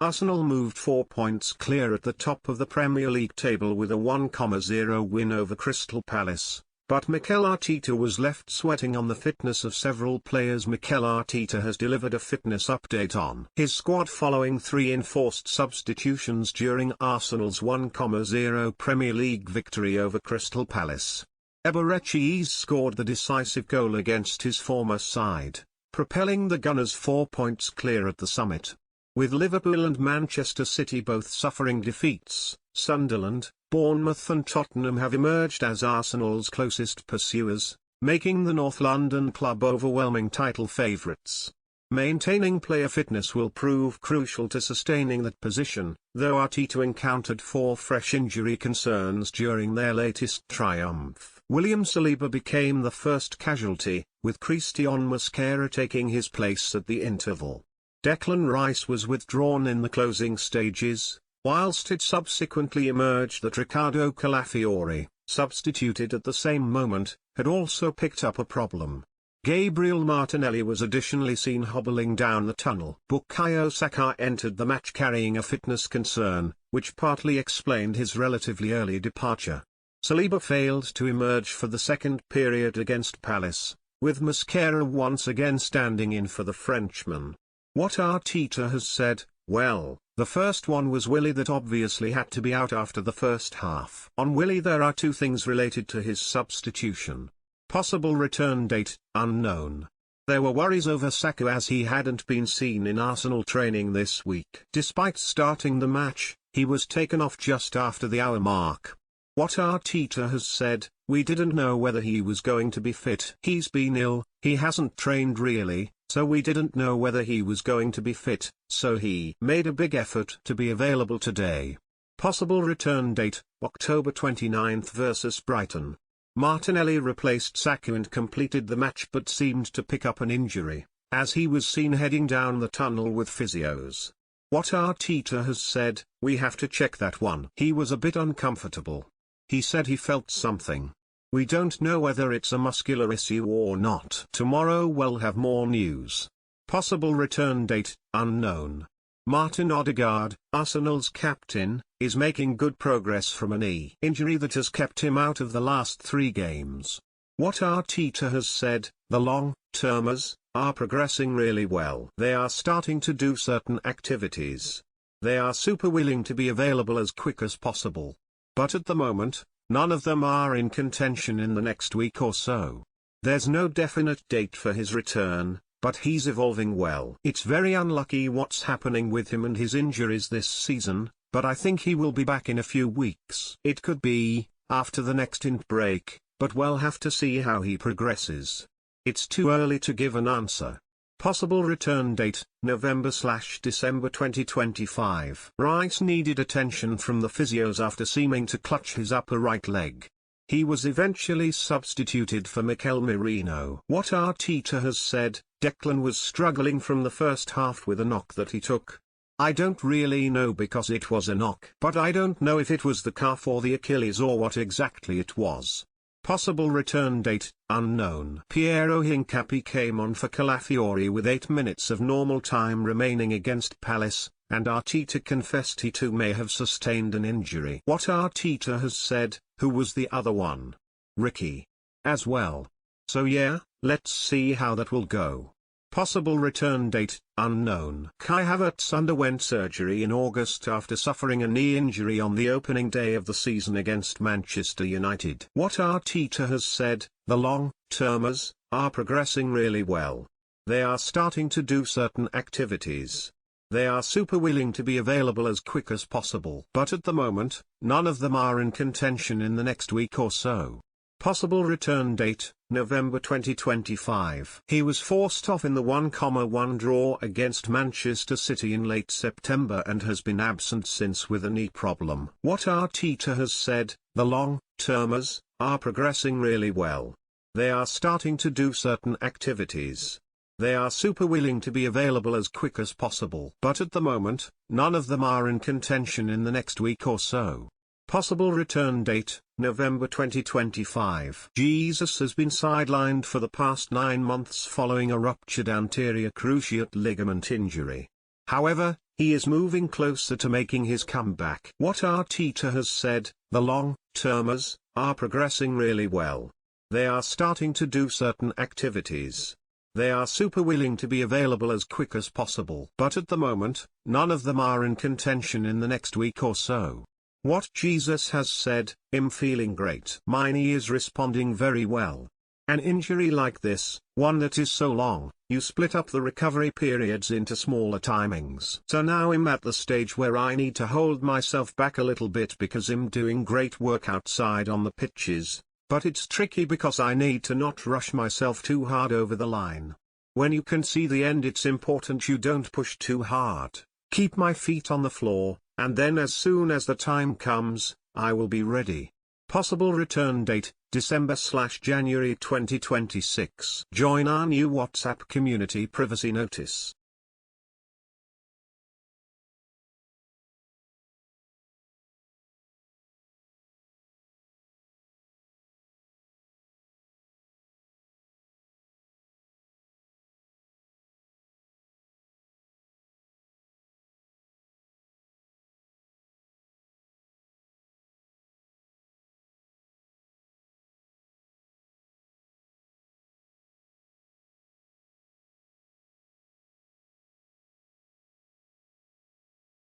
Arsenal moved 4 points clear at the top of the Premier League table with a 1-0 win over Crystal Palace, but Mikel Arteta was left sweating on the fitness of several players. Mikel Arteta has delivered a fitness update on his squad following 3 enforced substitutions during Arsenal's 1-0 Premier League victory over Crystal Palace. Eberechi scored the decisive goal against his former side, propelling the Gunners 4 points clear at the summit. With Liverpool and Manchester City both suffering defeats, Sunderland, Bournemouth and Tottenham have emerged as Arsenal's closest pursuers, making the North London club overwhelming title favourites. Maintaining player fitness will prove crucial to sustaining that position, though Arteta encountered 4 fresh injury concerns during their latest triumph. William Saliba became the first casualty, with Christian Mosquera taking his place at the interval. Declan Rice was withdrawn in the closing stages, whilst it subsequently emerged that Riccardo Calafiori, substituted at the same moment, had also picked up a problem. Gabriel Martinelli was additionally seen hobbling down the tunnel. Bukayo Saka entered the match carrying a fitness concern, which partly explained his relatively early departure. Saliba failed to emerge for the second period against Palace, with Mosquera once again standing in for the Frenchman. What Arteta has said: well, the first one was Willy that obviously had to be out after the first half. On Willy there are 2 things related to his substitution. Possible return date, unknown. There were worries over Saka as he hadn't been seen in Arsenal training this week. Despite starting the match, he was taken off just after the hour mark. What Arteta has said: we didn't know whether he was going to be fit. He's been ill, he hasn't trained really, so we didn't know whether he was going to be fit, so he made a big effort to be available today. Possible return date, October 29th versus Brighton. Martinelli replaced Saka and completed the match but seemed to pick up an injury, as he was seen heading down the tunnel with physios. What Arteta has said: we have to check that one. He was a bit uncomfortable. He said he felt something. We don't know whether it's a muscular issue or not. Tomorrow we'll have more news. Possible return date, unknown. Martin Odegaard, Arsenal's captain, is making good progress from a knee injury that has kept him out of the last 3 games. What Arteta has said: the long-termers are progressing really well. They are starting to do certain activities. They are super willing to be available as quick as possible. But at the moment, none of them are in contention in the next week or so. There's no definite date for his return, but he's evolving well. It's very unlucky what's happening with him and his injuries this season, but I think he will be back in a few weeks. It could be after the next Int break, but we'll have to see how he progresses. It's too early to give an answer. Possible return date, November/December 2025. Rice needed attention from the physios after seeming to clutch his upper right leg. He was eventually substituted for Mikel Merino. What Arteta has said: Declan was struggling from the first half with a knock that he took. I don't really know because it was a knock. But I don't know if it was the calf or the Achilles or what exactly it was. Possible return date, unknown. Piero Hincapié came on for Calafiori with 8 minutes of normal time remaining against Palace, and Arteta confessed he too may have sustained an injury. What Arteta has said: who was the other one? Ricky. As well. So yeah, let's see how that will go. Possible return date, unknown. Kai Havertz underwent surgery in August after suffering a knee injury on the opening day of the season against Manchester United. What Arteta has said: the long-termers are progressing really well. They are starting to do certain activities. They are super willing to be available as quick as possible. But at the moment, none of them are in contention in the next week or so. Possible return date, November 2025. He was forced off in the 1-1 draw against Manchester City in late September and has been absent since with a knee problem. What Arteta has said: the long-termers are progressing really well. They are starting to do certain activities. They are super willing to be available as quick as possible. But at the moment, none of them are in contention in the next week or so. Possible return date, November 2025. Jesus has been sidelined for the past 9 months following a ruptured anterior cruciate ligament injury. However, He is moving closer to making his comeback. What Arteta has said, the long-termers are progressing really well. They are starting to do certain activities. They are super willing to be available as quick as possible. But at the moment, none of them are in contention in the next week or so. What Jesus has said, I'm feeling great. My knee is responding very well. An injury like this, one that is so long, you split up the recovery periods into smaller timings. So now I'm at the stage where I need to hold myself back a little bit because I'm doing great work outside on the pitches, but it's tricky because I need to not rush myself too hard over the line. When you can see the end, it's important you don't push too hard. Keep my feet on the floor, and then as soon as the time comes, I will be ready. Possible return date, December/January 2026. Join our new WhatsApp community privacy notice.